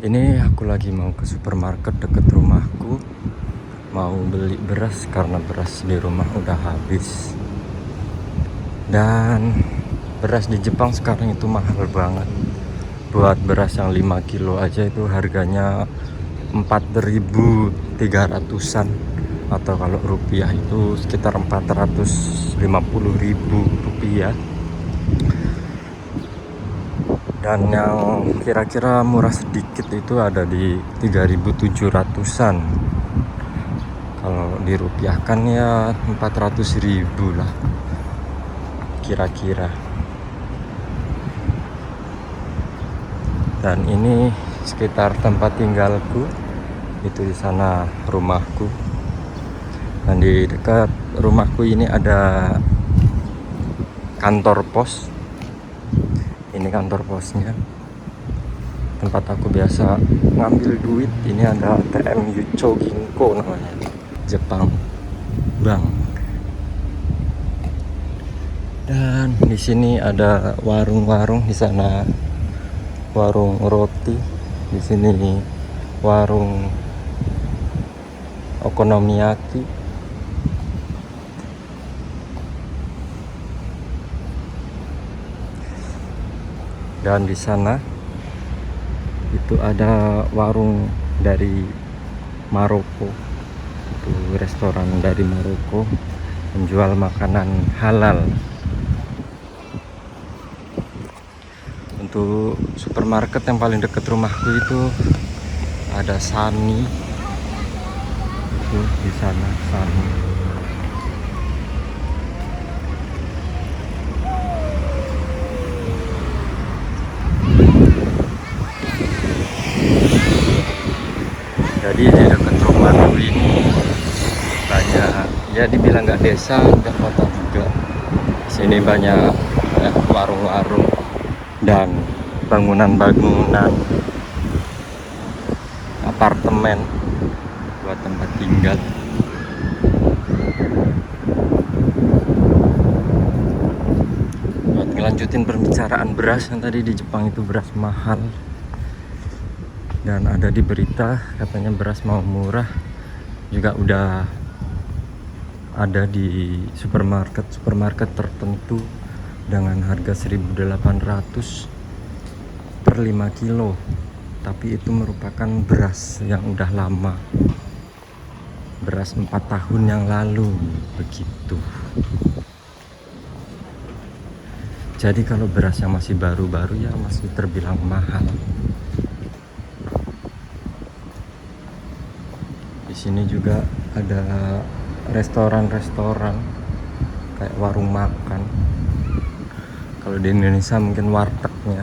Ini aku lagi mau ke supermarket deket rumahku, mau beli beras karena beras di rumah udah habis. Dan beras di Jepang sekarang itu mahal banget. Buat beras yang 5 kilo aja itu harganya 4.300-an, atau kalau rupiah itu sekitar 450.000 rupiah. Dan yang kira-kira murah sedikit itu ada di 3.700-an. Kalau dirupiahkan ya 400.000 lah kira-kira. Dan ini sekitar tempat tinggalku, itu di sana rumahku. Dan di dekat rumahku ini ada kantor pos. Ini kantor posnya, tempat aku biasa ngambil duit. Ini ada ATM Yucho Ginko namanya, Jepang Bank. Dan di sini ada warung-warung, di sana warung roti, di sini warung okonomiyaki. Dan di sana itu ada warung dari Maroko, itu restoran dari Maroko menjual makanan halal. Untuk supermarket yang paling dekat rumahku itu ada Sani, itu di sana Sani. Jadi di dekat rumahku ini banyak, ya dibilang nggak desa, nggak kota juga. Sini banyak warung-warung dan bangunan-bangunan apartemen buat tempat tinggal. Buat ngelanjutin pembicaraan beras yang tadi, di Jepang itu beras mahal. Dan ada di berita katanya beras mau murah juga udah ada di supermarket tertentu dengan harga 1.800 per 5 kilo. Tapi itu merupakan beras yang udah lama, beras 4 tahun yang lalu begitu. Jadi kalau beras yang masih baru-baru ya masih terbilang mahal. Di sini juga ada restoran-restoran kayak warung makan. Kalau di Indonesia mungkin wartegnya.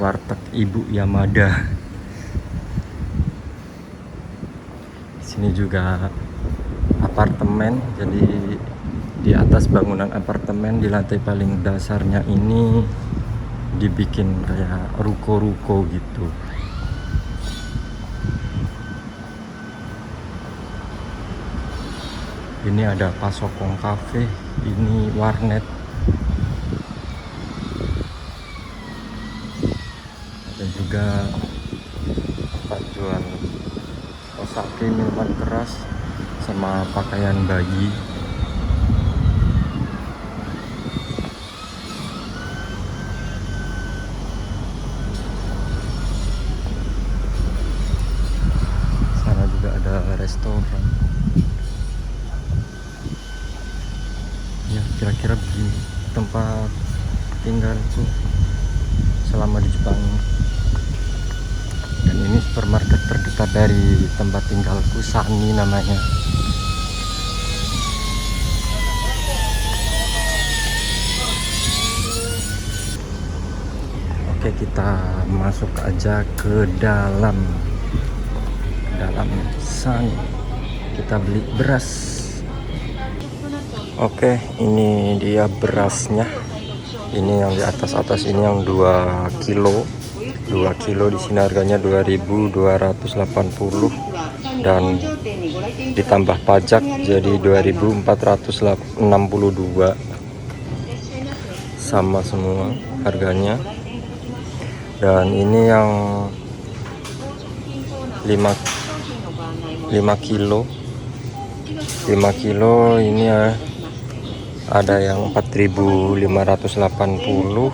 Warteg Ibu Yamada. Di sini juga apartemen. Jadi di atas bangunan apartemen, di lantai paling dasarnya ini dibikin kayak ruko-ruko gitu. Ini ada Pasokong Cafe, ini warnet. Ada juga tempat jual osake, minuman keras, sama pakaian bayi. Sana juga ada restoran. Ya kira-kira begini tempat tinggalku selama di Jepang. Dan ini supermarket terdekat dari tempat tinggalku, Sani namanya. Oke, kita masuk aja ke dalam Sani. Kita beli beras. Oke, ini dia berasnya. Ini yang di atas ini yang 2 kilo. 2 kilo di sini harganya 2.280 dan ditambah pajak jadi 2.462. sama semua harganya. Dan ini yang 5 kilo 5 kilo ini ya, ada yang 4.580,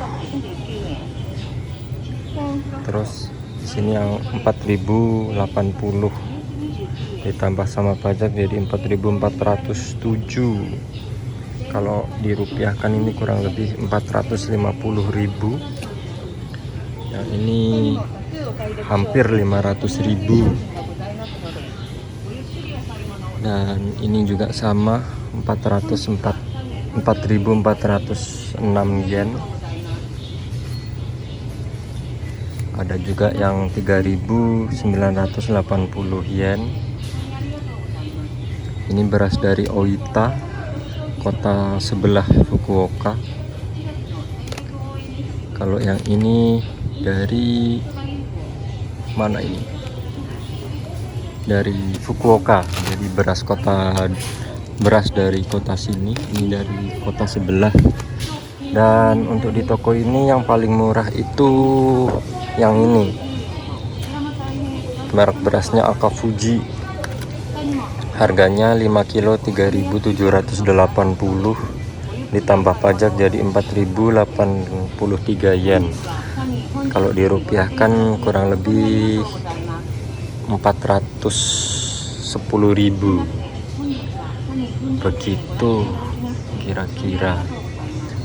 terus di sini yang 4.080 ditambah sama pajak jadi 4.407. Kalau dirupiahkan ini kurang lebih 450.000. Yang ini hampir 500.000. Dan ini juga sama 4.406 yen. Ada juga yang 3.980 yen. Ini beras dari Oita, kota sebelah Fukuoka. Kalau yang ini dari mana ini? Dari Fukuoka. Jadi beras dari kota sini, ini dari kota sebelah. Dan untuk di toko ini yang paling murah itu yang ini. Merek berasnya Akafuji. Harganya 5 kilo 3.780, ditambah pajak jadi 4.083 yen. Kalau dirupiahkan kurang lebih 410.000. Begitu kira-kira.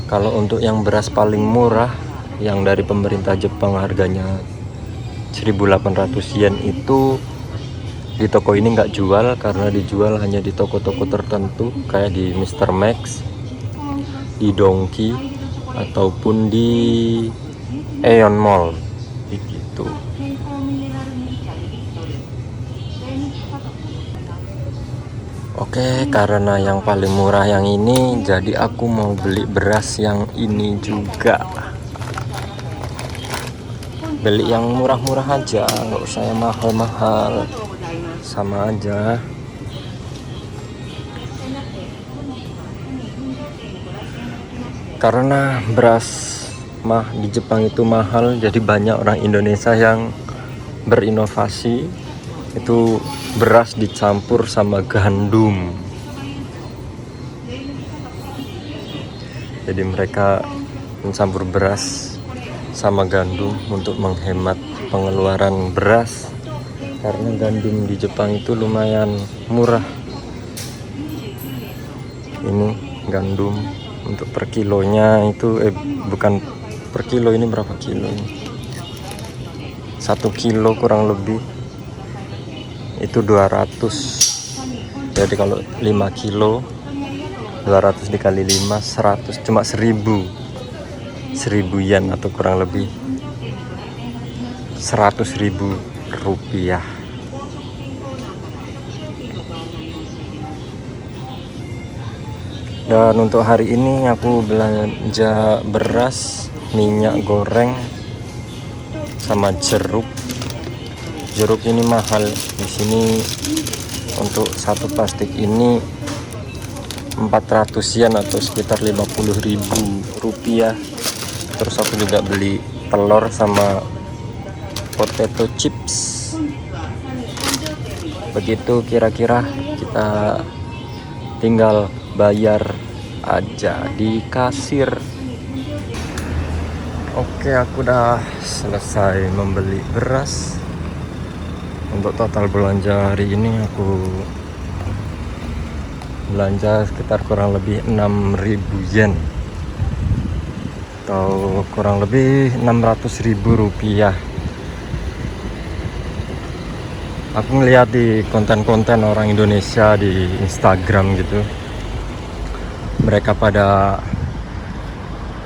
Kalau untuk yang beras paling murah yang dari pemerintah Jepang harganya 1.800 yen itu di toko ini nggak jual, karena dijual hanya di toko-toko tertentu kayak di Mr. Max, di Donki, ataupun di Aeon Mall begitu. Oke, karena yang paling murah yang ini, jadi aku mau beli beras yang ini juga. Beli yang murah-murah aja, nggak usah yang mahal-mahal, sama aja. Karena beras di Jepang itu mahal, jadi banyak orang Indonesia yang berinovasi, itu beras dicampur sama gandum. Jadi mereka mencampur beras sama gandum untuk menghemat pengeluaran beras, karena gandum di Jepang itu lumayan murah. Ini gandum untuk per kilonya itu bukan per kilo, ini berapa kilo ini? 1 kilo kurang lebih itu 200. Jadi kalau 5 kilo 200 dikali 5 100, cuma 1000 yen atau kurang lebih 100.000 rupiah. Dan untuk hari ini aku belanja beras, minyak goreng, sama jeruk. Jeruk ini mahal di sini. Untuk satu plastik ini 400 yen atau sekitar 50.000 rupiah. Terus aku juga beli telur sama potato chips. Begitu kira-kira, kita tinggal bayar aja di kasir. Oke, aku udah selesai membeli beras. Untuk total belanja hari ini aku belanja sekitar kurang lebih 6.000 yen atau kurang lebih 600.000 rupiah. Aku ngeliat di konten-konten orang Indonesia di Instagram gitu, mereka pada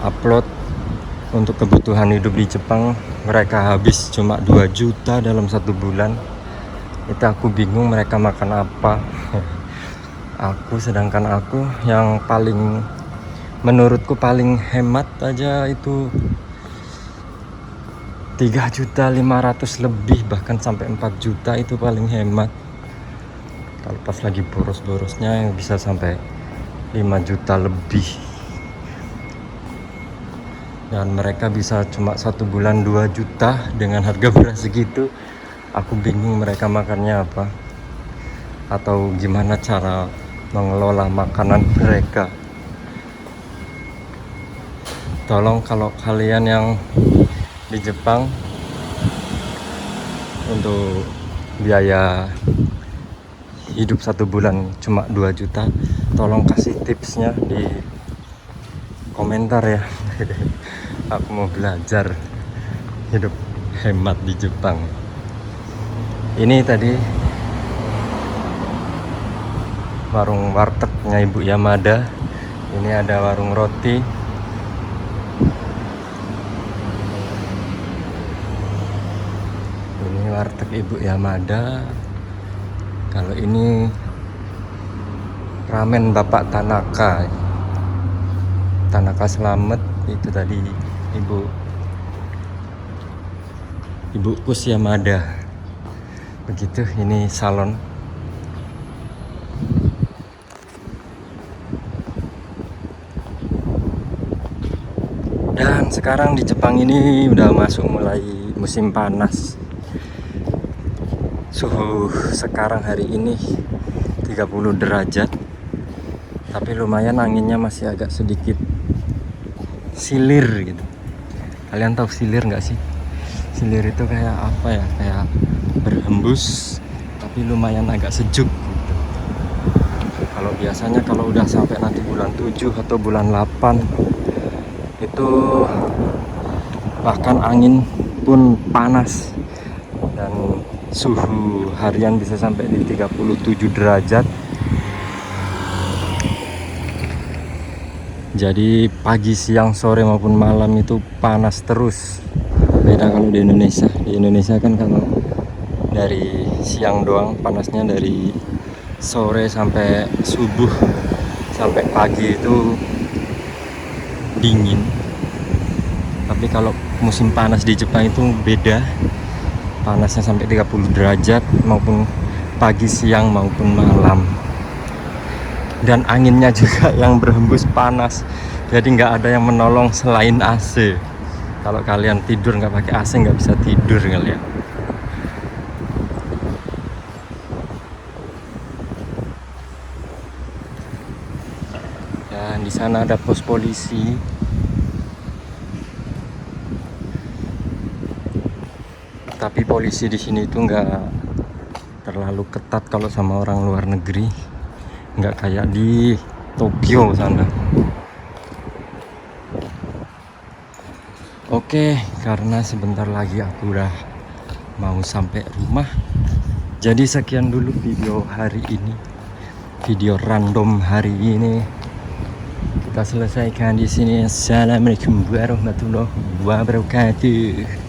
upload untuk kebutuhan hidup di Jepang, mereka habis cuma 2 juta dalam 1 bulan. Itu aku bingung mereka makan apa. Sedangkan aku yang paling, menurutku paling hemat aja itu 3.500.000 lebih, bahkan sampai 4 juta itu paling hemat. Kalau pas lagi boros-borosnya yang bisa sampai 5 juta lebih. dan mereka bisa cuma 1 bulan 2 juta dengan harga beras segitu. Aku bingung mereka makannya apa atau gimana cara mengelola makanan mereka. Tolong kalau kalian yang di Jepang untuk biaya hidup 1 bulan cuma 2 juta, tolong kasih tipsnya di komentar ya. Aku mau belajar hidup hemat di Jepang. Ini tadi warung wartegnya Ibu Yamada. Ini ada warung roti. Ini warteg Ibu Yamada. Kalau ini ramen Bapak Tanaka. Tanaka Slamet itu tadi Ibu Kus Yamada. Begitu, ini salon. Dan sekarang di Jepang ini udah masuk mulai musim panas. Suhu sekarang hari ini 30 derajat. Tapi lumayan anginnya masih agak sedikit silir gitu. Kalian tahu silir nggak sih? Silir itu kayak apa ya? Kayak berhembus tapi lumayan agak sejuk gitu. Kalau biasanya kalau udah sampai nanti bulan 7 atau bulan 8 itu bahkan angin pun panas dan suhu harian bisa sampai di 37 derajat. Jadi pagi, siang, sore maupun malam itu panas terus. Beda kalau di Indonesia. Di Indonesia kan kalau dari siang doang panasnya, dari sore sampai subuh sampai pagi itu dingin. Tapi kalau musim panas di Jepang itu beda. Panasnya sampai 30 derajat maupun pagi, siang maupun malam. Dan anginnya juga yang berhembus panas. Jadi nggak ada yang menolong selain AC. Kalau kalian tidur nggak pakai AC nggak bisa tidur kalian. Dan di sana ada pos polisi. Tapi polisi di sini itu nggak terlalu ketat kalau sama orang luar negeri. Nggak kayak di Tokyo sana. Oke, karena sebentar lagi aku udah mau sampai rumah. Jadi sekian dulu video hari ini. Video random hari ini kita selesaikan di sini. Assalamualaikum warahmatullahi wabarakatuh.